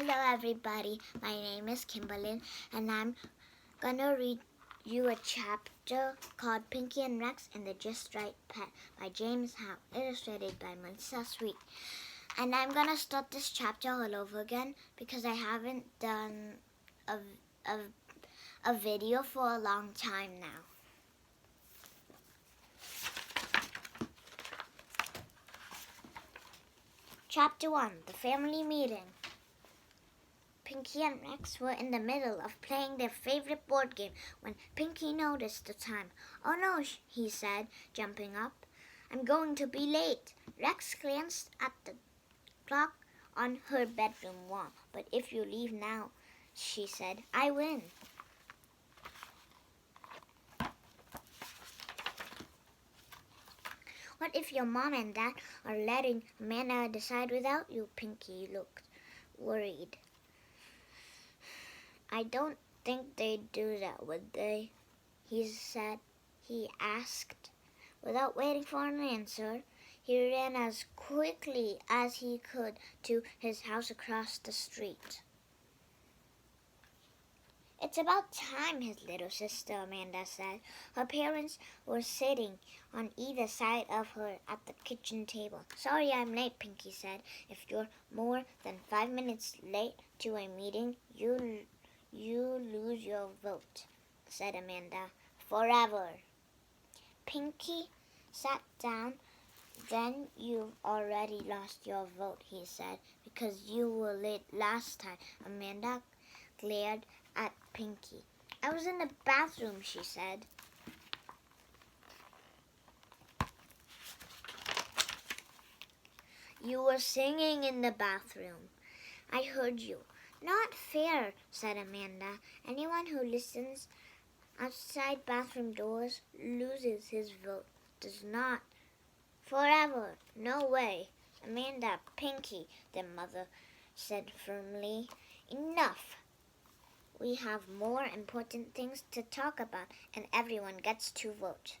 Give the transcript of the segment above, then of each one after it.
Hello everybody, my name is Kimberlynn and I'm gonna read you a chapter called Pinky and Rex and the Just Right Pet by James Howe, illustrated by Melissa Sweet. And I'm gonna start this chapter all over again because I haven't done a video for a long time now. Chapter 1, The Family Meeting. Pinky and Rex were in the middle of playing their favorite board game when Pinky noticed the time. "Oh no," he said, jumping up. "I'm going to be late." Rex glanced at the clock on her bedroom wall. "But if you leave now," she said, "I win." "What if your mom and dad are letting Amanda decide without you?" Pinky looked worried. "I don't think they'd do that, would they?" He asked. Without waiting for an answer, he ran as quickly as he could to his house across the street. "It's about time," his little sister Amanda said. Her parents were sitting on either side of her at the kitchen table. "Sorry I'm late," Pinky said. "If you're more than 5 minutes late to a meeting, you lose your vote," said Amanda. "Forever." Pinky sat down. "Then you've already lost your vote," he said, "because you were late last time." Amanda glared at Pinky. "I was in the bathroom," she said. "You were singing in the bathroom. I heard you." "Not fair," said Amanda. "Anyone who listens outside bathroom doors loses his vote." "Does not." "Forever." "No way." "Amanda, Pinky," their mother said firmly. "Enough. We have more important things to talk about, and everyone gets to vote."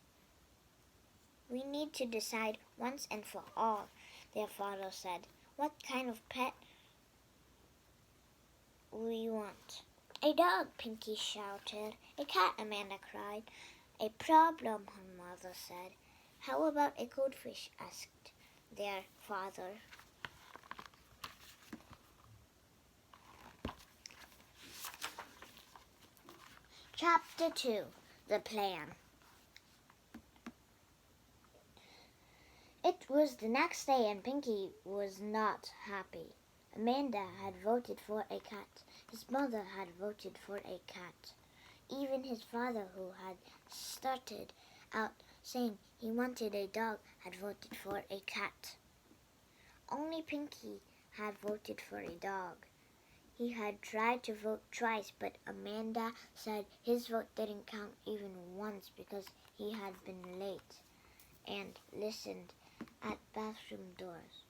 "We need to decide once and for all," their father said, "what kind of pet we want." "A dog," Pinky shouted. "A cat," Amanda cried. "A problem," her mother said. "How about a goldfish?" asked their father. Chapter 2, The Plan. It was the next day and Pinky was not happy. Amanda had voted for a cat. His mother had voted for a cat. Even his father, who had started out saying he wanted a dog, had voted for a cat. Only Pinky had voted for a dog. He had tried to vote twice, but Amanda said his vote didn't count even once because he had been late and listened at bathroom doors.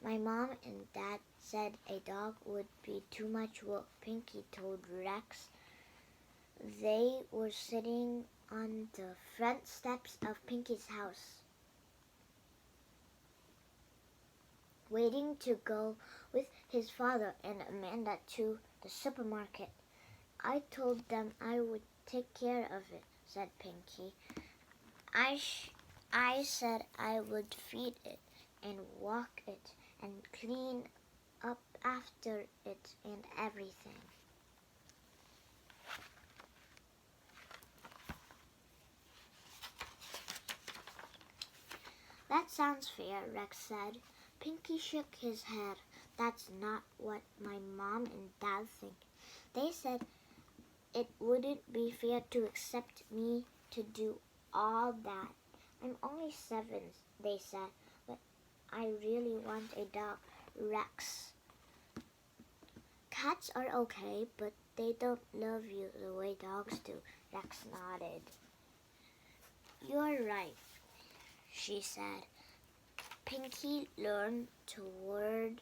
"My mom and dad said a dog would be too much work," Pinky told Rex. They were sitting on the front steps of Pinky's house, waiting to go with his father and Amanda to the supermarket. "I told them I would take care of it," said Pinky. I said I would feed it and walk it and clean up after it and everything." "That sounds fair," Rex said. Pinky shook his head. "That's not what my mom and dad think. They said it wouldn't be fair to expect me to do all that. I'm only 7, they said, but I really want a dog." "Rex, cats are okay, but they don't love you the way dogs do." Rex nodded. "You're right," she said. Pinky leaned toward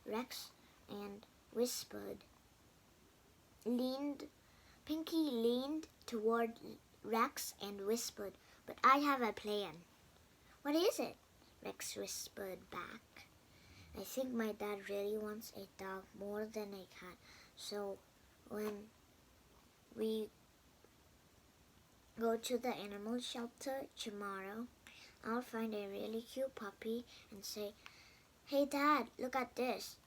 Rex and whispered. Pinky leaned toward Rex and whispered, "But I have a plan." "What is it?" Rex whispered back. I think my dad really wants a dog more than a cat. So when we go to the animal shelter tomorrow, I'll find a really cute puppy and say, "Hey Dad, look at this."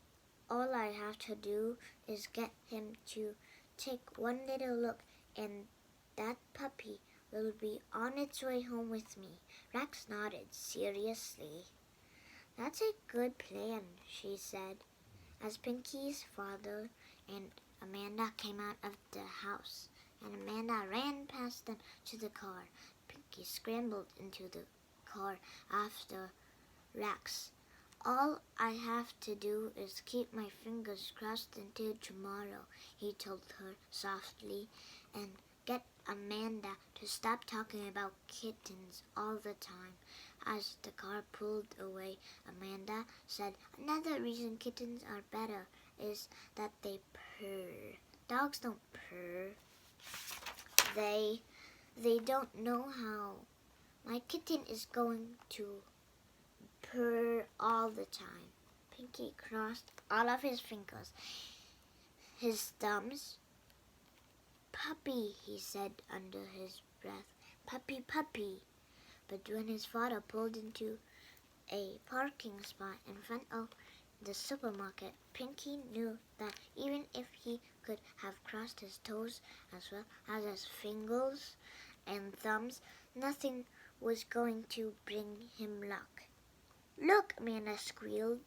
All I have to do is get him to take one little look, and that puppy will be on its way home with me. Rex nodded seriously. "That's a good plan," she said, as Pinky's father and Amanda came out of the house, and Amanda ran past them to the car. Pinky scrambled into the car after Rex. "All I have to do is keep my fingers crossed until tomorrow," he told her softly, "and get Amanda to stop talking about kittens all the time." As the car pulled away, Amanda said, "Another reason kittens are better is that they purr. Dogs don't purr. They don't know how. My kitten is going to purr all the time." Pinky crossed all of his fingers, his thumbs. "Puppy," he said under his breath. "Puppy, puppy." But when his father pulled into a parking spot in front of the supermarket, Pinky knew that even if he could have crossed his toes as well as his fingers and thumbs, nothing was going to bring him luck. "Look," Amanda squealed.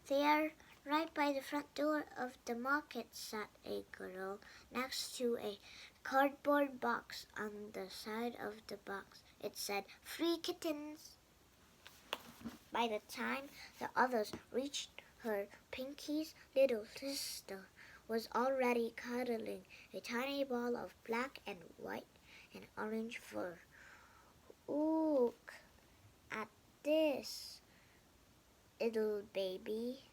"There, right by the front door of the market, sat a girl next to a cardboard box. On the side of the box, it said, 'Free kittens.'" By the time the others reached her, Pinky's little sister was already cuddling a tiny ball of black and white and orange fur. "Look at this, little baby,"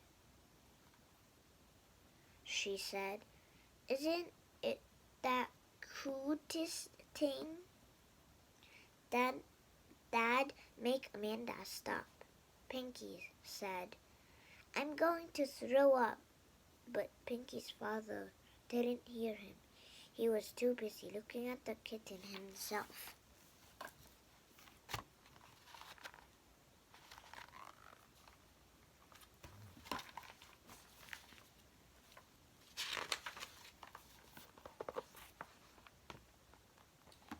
she said. "Isn't it the cutest thing?" Dad, make Amanda stop," Pinky said. "I'm going to throw up." But Pinky's father didn't hear him. He was too busy looking at the kitten himself.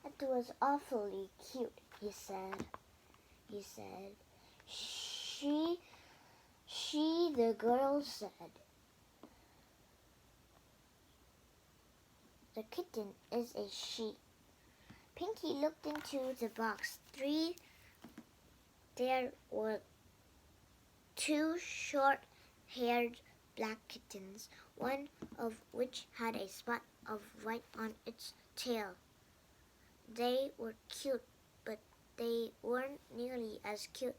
"It was awfully cute," he said. The girl said. "The kitten is a she." Pinky looked into the box. There were 2 short-haired black kittens, one of which had a spot of white on its tail. They were cute, but they weren't nearly as cute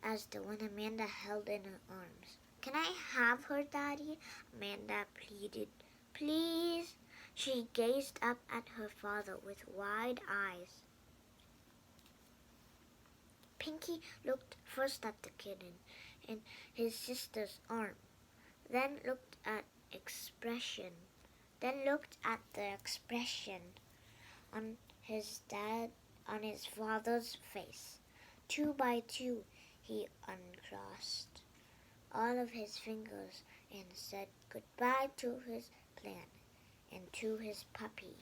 as the one Amanda held in her arms. "Can I have her, Daddy?" Amanda pleaded. "Please." She gazed up at her father with wide eyes. Pinky looked first at the kitten in his sister's arm, then looked at the expression on his father's face. 2 by 2, he uncrossed all of his fingers and said goodbye to his plan and to his puppy.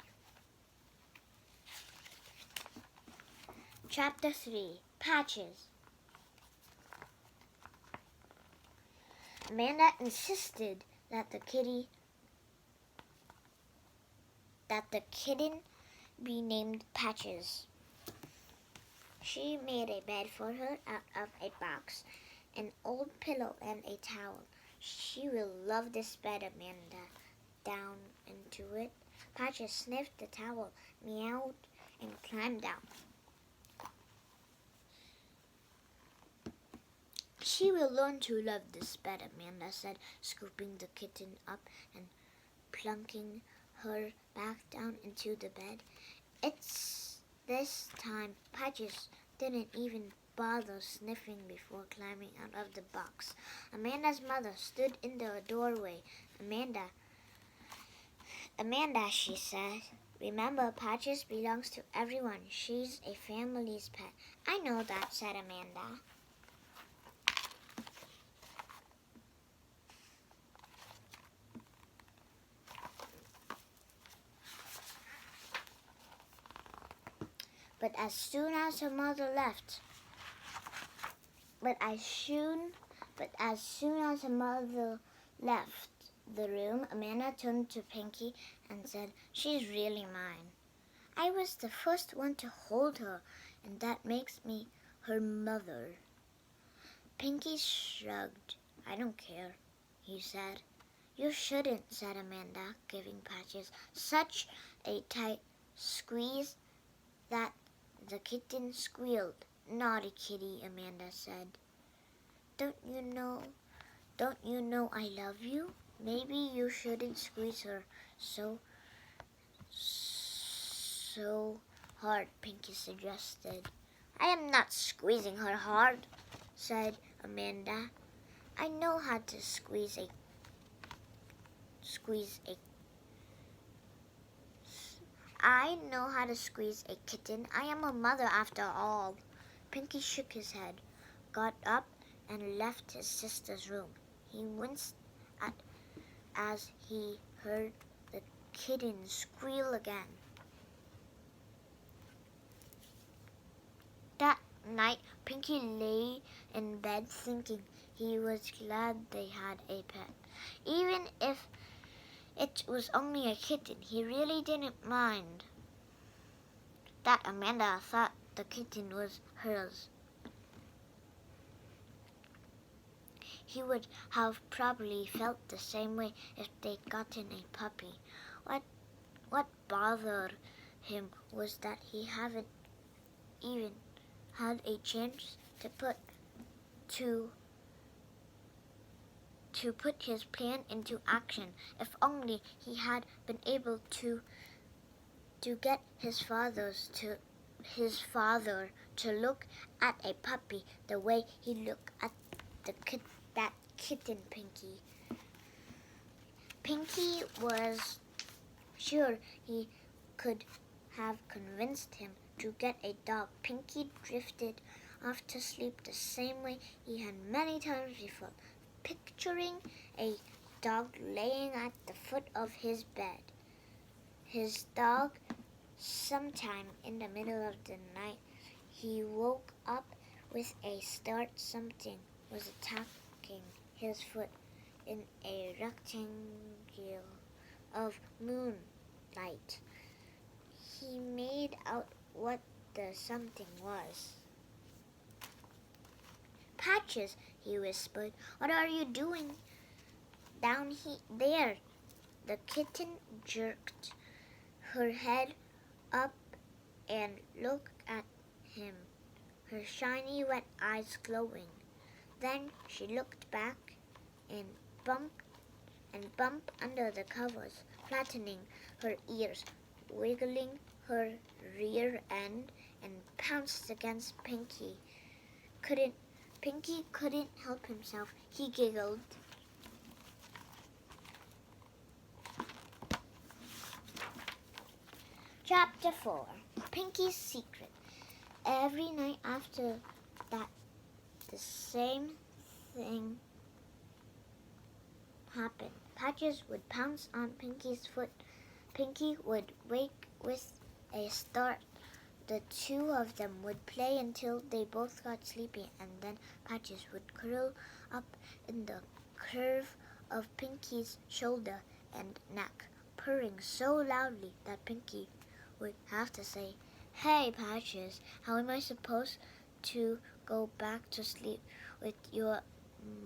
Chapter 3, Patches. Amanda insisted that the kitten be named Patches. She made a bed for her out of a box, an old pillow, and a towel. "She will love this bed," Amanda down into it. Patches sniffed the towel, meowed, and climbed down. "She will learn to love this bed," Amanda said, scooping the kitten up and plunking her back down into the bed. This time, Patches didn't even bother sniffing before climbing out of the box. Amanda's mother stood in the doorway. Amanda, she said, remember, Patches belongs to everyone. She's a family's pet. I know that, said Amanda. But as soon as her mother left, the room, Amanda turned to Pinky and said, she's really mine. I was the first one to hold her, and that makes me her mother. Pinky shrugged. I don't care, he said. You shouldn't, said Amanda, giving Patches such a tight squeeze that the kitten squealed. Naughty kitty, Amanda said. Don't you know I love you? Maybe you shouldn't squeeze her so hard, Pinky suggested. I am not squeezing her hard, said Amanda. I know how to squeeze a kitten. I am a mother after all. Pinky shook his head, got up, and left his sister's room. He winced as he heard the kitten squeal again. That night, Pinky lay in bed thinking he was glad they had a pet. Even if it was only a kitten, he really didn't mind that Amanda thought the kitten was hers. He would have probably felt the same way if they'd gotten a puppy. What bothered him was that he hadn't even had a chance to put his plan into action. If only he had been able to get his father to look at a puppy the way he looked at that kitten, Pinky. Pinky was sure he could have convinced him to get a dog. Pinky drifted off to sleep the same way he had many times before, picturing a dog laying at the foot of his bed. His dog, sometime in the middle of the night, he woke up with a start. Something was attacking his foot in a rectangle of moonlight. He made out what the something was. Patches, he whispered, what are you doing down there? The kitten jerked her head up and looked at him, her shiny wet eyes glowing. Then she looked back and bumped under the covers, flattening her ears, wiggling her rear end, and pounced against Pinky. Pinky couldn't help himself. He giggled. Chapter 4. Pinky's Secret. Every night after that, the same thing happened. Patches would pounce on Pinky's foot. Pinky would wake with a start. The two of them would play until they both got sleepy, and then Patches would curl up in the curve of Pinky's shoulder and neck, purring so loudly that Pinky would have to say, Hey, Patches, how am I supposed to go back to sleep with your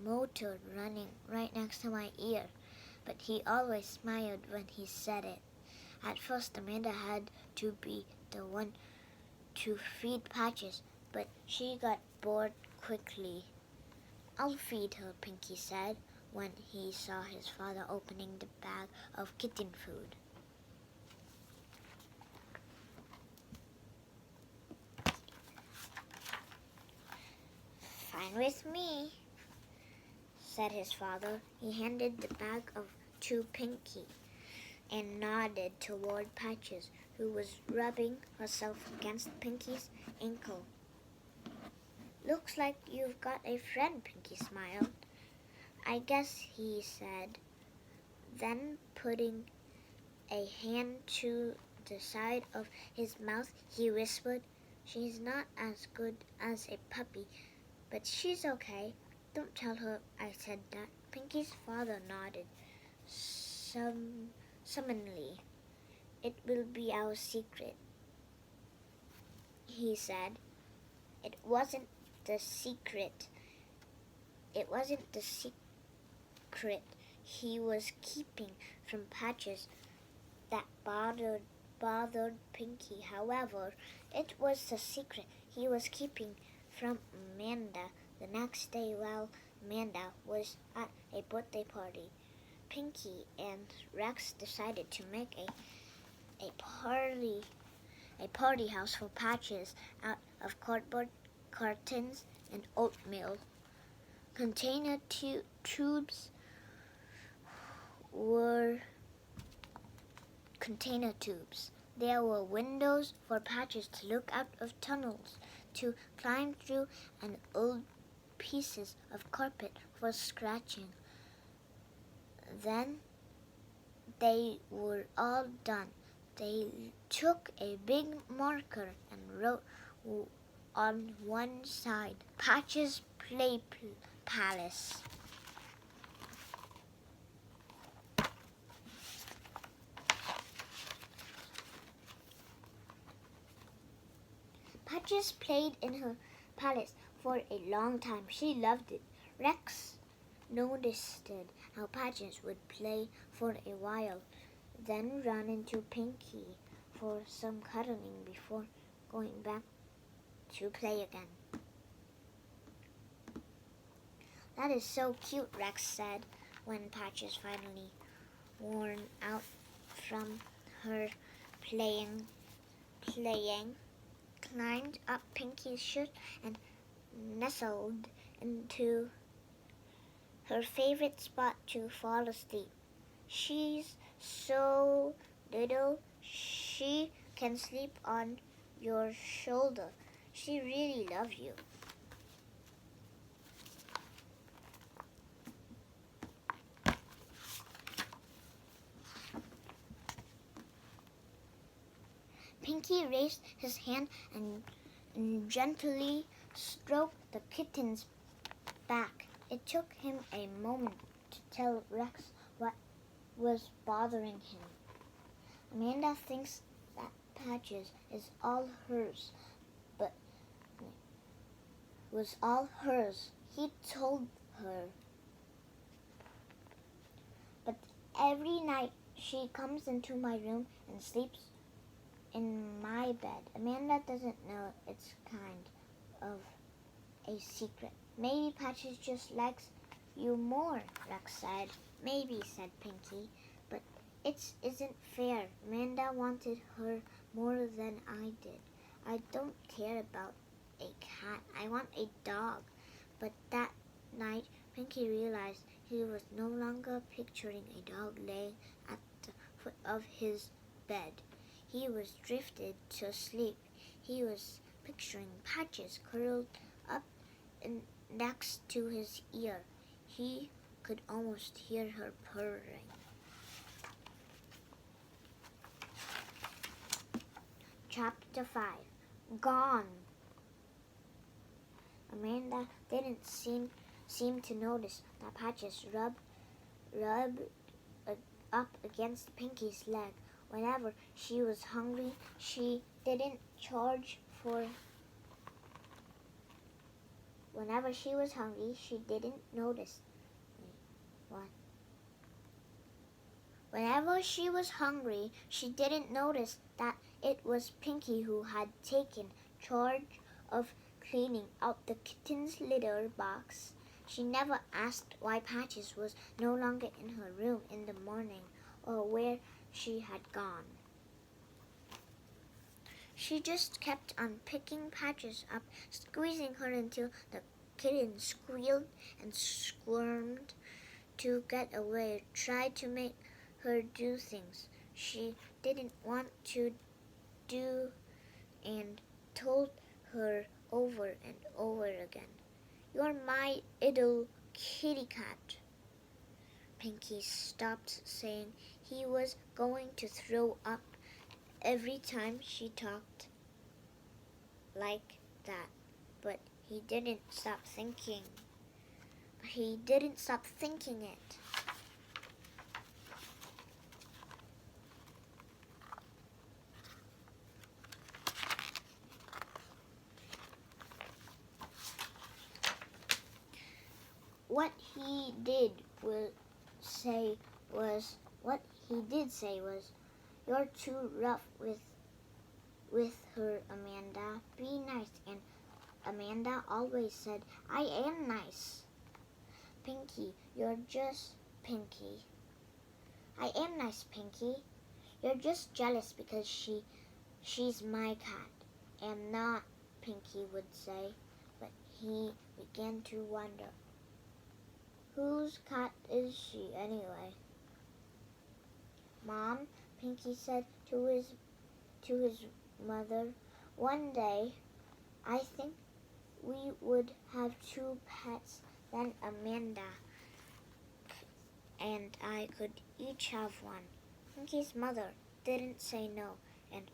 motor running right next to my ear? But he always smiled when he said it. At first, Amanda had to be the one to feed Patches, but she got bored quickly. I'll feed her, Pinky said when he saw his father opening the bag of kitten food. Fine with me, said his father. He handed the bag to Pinky and nodded toward Patches, who was rubbing herself against Pinky's ankle. Looks like you've got a friend, Pinky smiled. I guess, he said. Then, putting a hand to the side of his mouth, he whispered, She's not as good as a puppy, but she's okay. Don't tell her I said that. Pinky's father nodded summoningly. It will be our secret, he said. It wasn't the secret he was keeping from Patches that bothered Pinky. However, it was the secret he was keeping from Amanda. The next day, while Amanda was at a birthday party, Pinky and Rex decided to make a party house for Patches out of cardboard cartons and oatmeal. Container tubes were container tubes. There were windows for Patches to look out of, tunnels to climb through, and old pieces of carpet for scratching. Then they were all done. They took a big marker and wrote on one side, Patches Play Palace. Patches played in her palace for a long time. She loved it. Rex noticed how Patches would play for a while, then run into Pinky for some cuddling before going back to play again. That is so cute, Rex said when Patches finally worn out from her playing, climbed up Pinky's shirt and nestled into her favorite spot to fall asleep. She's so little, she can sleep on your shoulder. She really loves you. Pinky raised his hand and gently stroked the kitten's back. It took him a moment to tell Rex what was bothering him. Amanda thinks that Patches is all hers, but was all hers, he told her. But every night she comes into my room and sleeps in my bed. Amanda doesn't know it's kind of a secret. Maybe Patches just likes you more, Rex said. Maybe, said Pinky, but it isn't fair. Amanda wanted her more than I did. I don't care about a cat. I want a dog. But that night, Pinky realized he was no longer picturing a dog laying at the foot of his bed. He was drifted to sleep. He was picturing Patches curled up next to his ear. He could almost hear her purring. Chapter 5. Gone. Amanda didn't seem to notice that Patches rubbed up against Pinky's leg. Whenever she was hungry, she didn't charge for. Whenever she was hungry, she didn't notice. Whenever she was hungry, she didn't notice that it was Pinky who had taken charge of cleaning out the kitten's litter box. She never asked why Patches was no longer in her room in the morning or where she had gone. She just kept on picking Patches up, squeezing her until the kitten squealed and squirmed to get away, tried to make her do things she didn't want to do, and told her over and over again, "You're my idle kitty cat." Pinky stopped saying he was going to throw up every time she talked like that, but he didn't stop thinking. He didn't stop thinking it. What he did say was, "You're too rough with her, Amanda. Be nice." And Amanda always said, "I am nice." "Pinky, you're just Pinky." "I am nice, Pinky. You're just jealous because she's my cat." "Am not," Pinky would say, but he began to wonder, whose cat is she anyway? "Mom," Pinky said to his mother one day, "I think we would have 2 pets, then Amanda and I could each have one." Pinky's mother didn't say no, and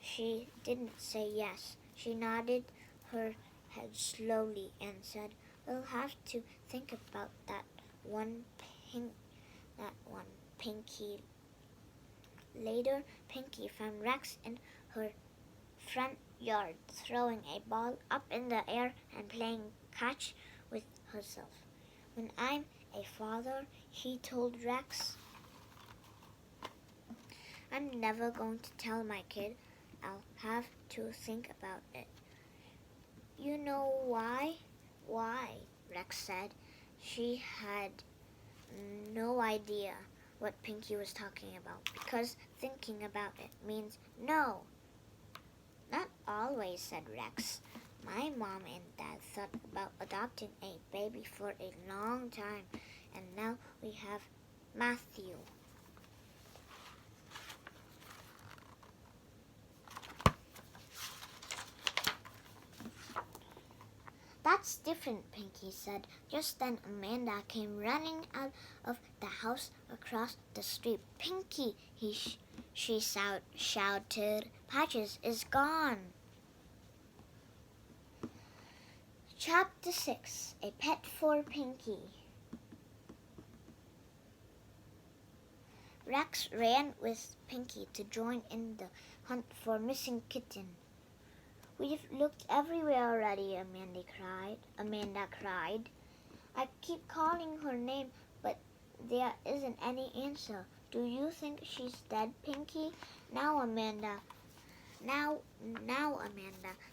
she didn't say yes. She nodded her head slowly and said, "We'll have to think about that one, Pinky." Later, Pinky found Rex in her front yard, throwing a ball up in the air and playing catch with herself. "When I'm a father," he told Rex, "I'm never going to tell my kid. I'll have to think about it." "You know why?" "Why?" Rex said. She had no idea what Pinky was talking about, because thinking about it means no. "Not always," said Rex. "My mom and dad thought about adopting a baby for a long time, and now we have Matthew." "That's different," Pinky said. Just then Amanda came running out of the house across the street. "Pinky," she shouted, "Patches is gone." Chapter 6. A Pet for Pinky. Rex ran with Pinky to join in the hunt for missing kitten. "We've looked everywhere already," Amanda cried. "I keep calling her name, but there isn't any answer. Do you think she's dead, Pinky?" Now, Amanda,"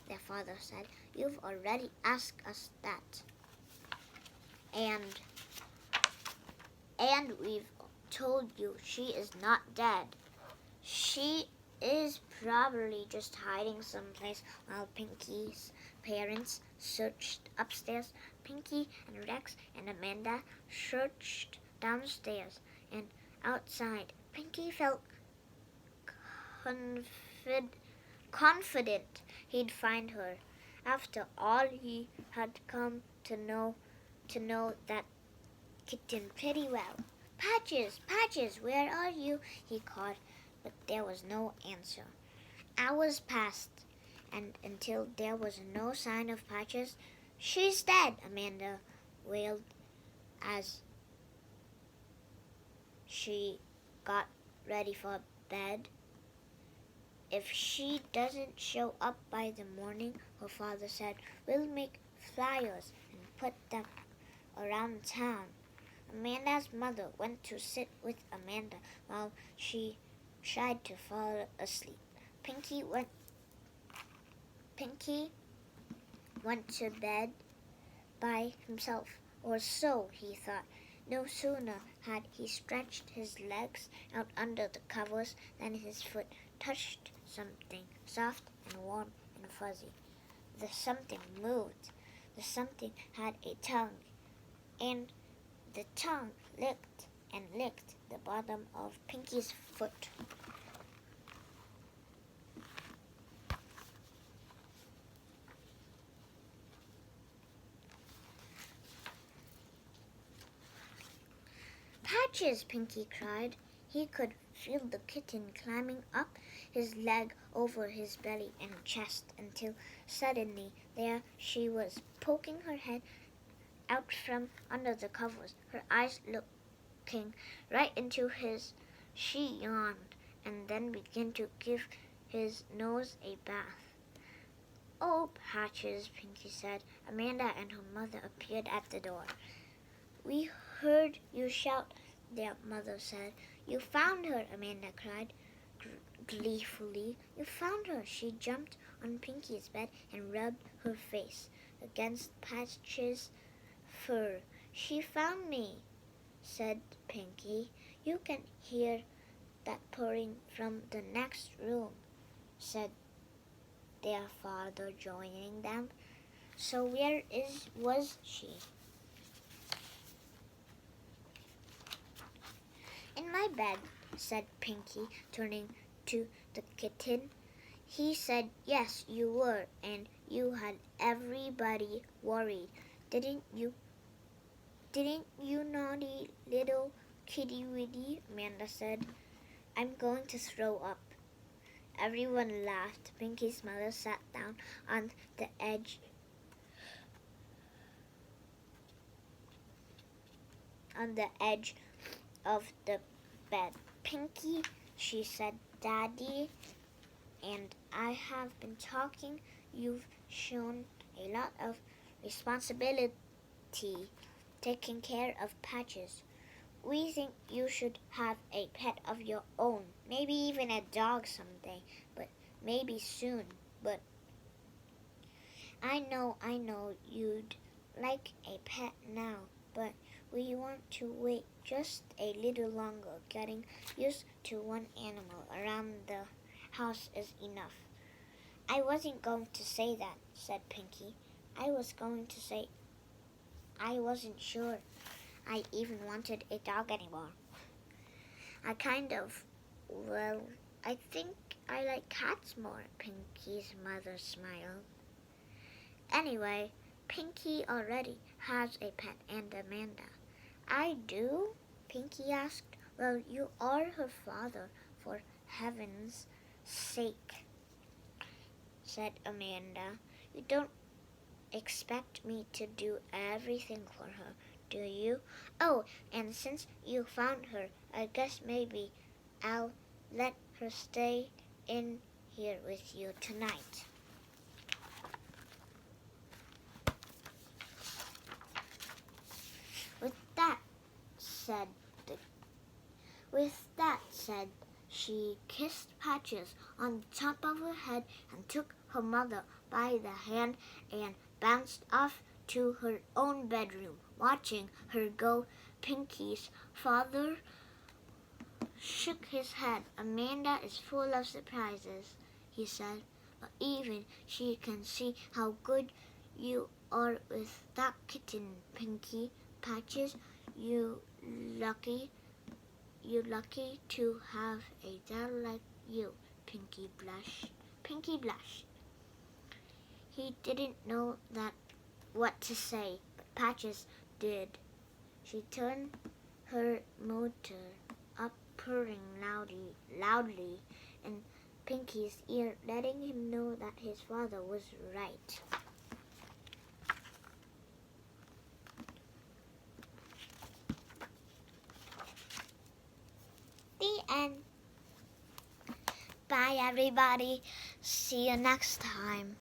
their father said. "You've already asked us that. And we've told you she is not dead. She is probably just hiding someplace while Pinky's parents searched upstairs." Pinky and Rex and Amanda searched downstairs and outside. Pinky felt confident he'd find her. After all, he had come to know that kitten pretty well. "Patches, Patches, where are you?" he called, but there was no answer. Hours passed, and until there was no sign of Patches. "She's dead," Amanda wailed as she got ready for bed. "If she doesn't show up by the morning," her father said, "we'll make flyers and put them around town." Amanda's mother went to sit with Amanda while she tried to fall asleep. Pinky went to bed by himself, or so he thought. No sooner had he stretched his legs out under the covers than his foot touched something soft and warm and fuzzy. The something moved. something had a tongue, and the tongue licked and licked the bottom of Pinky's foot. Patches, Pinky cried. He could feel the kitten climbing up his leg over his belly and chest until suddenly there she was, poking her head out from under the covers, her eyes looking right into his. She yawned and then began to give his nose a bath. "Oh, Patches," Pinky said. Amanda and her mother appeared at the door. "We heard you shout," their mother said. "You found her," Amanda cried gleefully. "You found her." She jumped on Pinky's bed and rubbed her face against Patches' fur. "She found me," said Pinky. "You can hear that purring from the next room," said their father, joining them. "So where was she?" "In my bed," said Pinky, turning to the kitten. "He said yes, you were, and you had everybody worried. Didn't you, naughty little kitty-witty?" Amanda said. "I'm going to throw up." Everyone laughed. Pinky's mother sat down on the edge of the bed. "Pinky," she said, "Daddy and I have been talking. You've shown a lot of responsibility taking care of Patches. We think you should have a pet of your own, maybe even a dog someday, but maybe soon. But I know you'd like a pet now, but we want to wait just a little longer. Getting used to one animal around the house is enough." "I wasn't going to say that," said Pinky. "I was going to say I wasn't sure I even wanted a dog anymore. I think I like cats more." Pinky's mother smiled. "Anyway, Pinky already has a pet," and Amanda. "I do?" Pinky asked. "Well, you are her father, for heaven's sake," said Amanda. "You don't expect me to do everything for her, do you? Oh, and since you found her, I guess maybe I'll let her stay in here with you tonight." With that said, she kissed Patches on the top of her head and took her mother by the hand and bounced off to her own bedroom. Watching her go, Pinky's father shook his head. "Amanda is full of surprises," he said, "but even she can see how good you are with that kitten, Pinky. Patches, you lucky to have a dad like you." Pinky blushed. He didn't know what to say, but Patches did. She turned her motor up, purring loudly in Pinky's ear, letting him know that his father was right. The end. Bye, everybody. See you next time.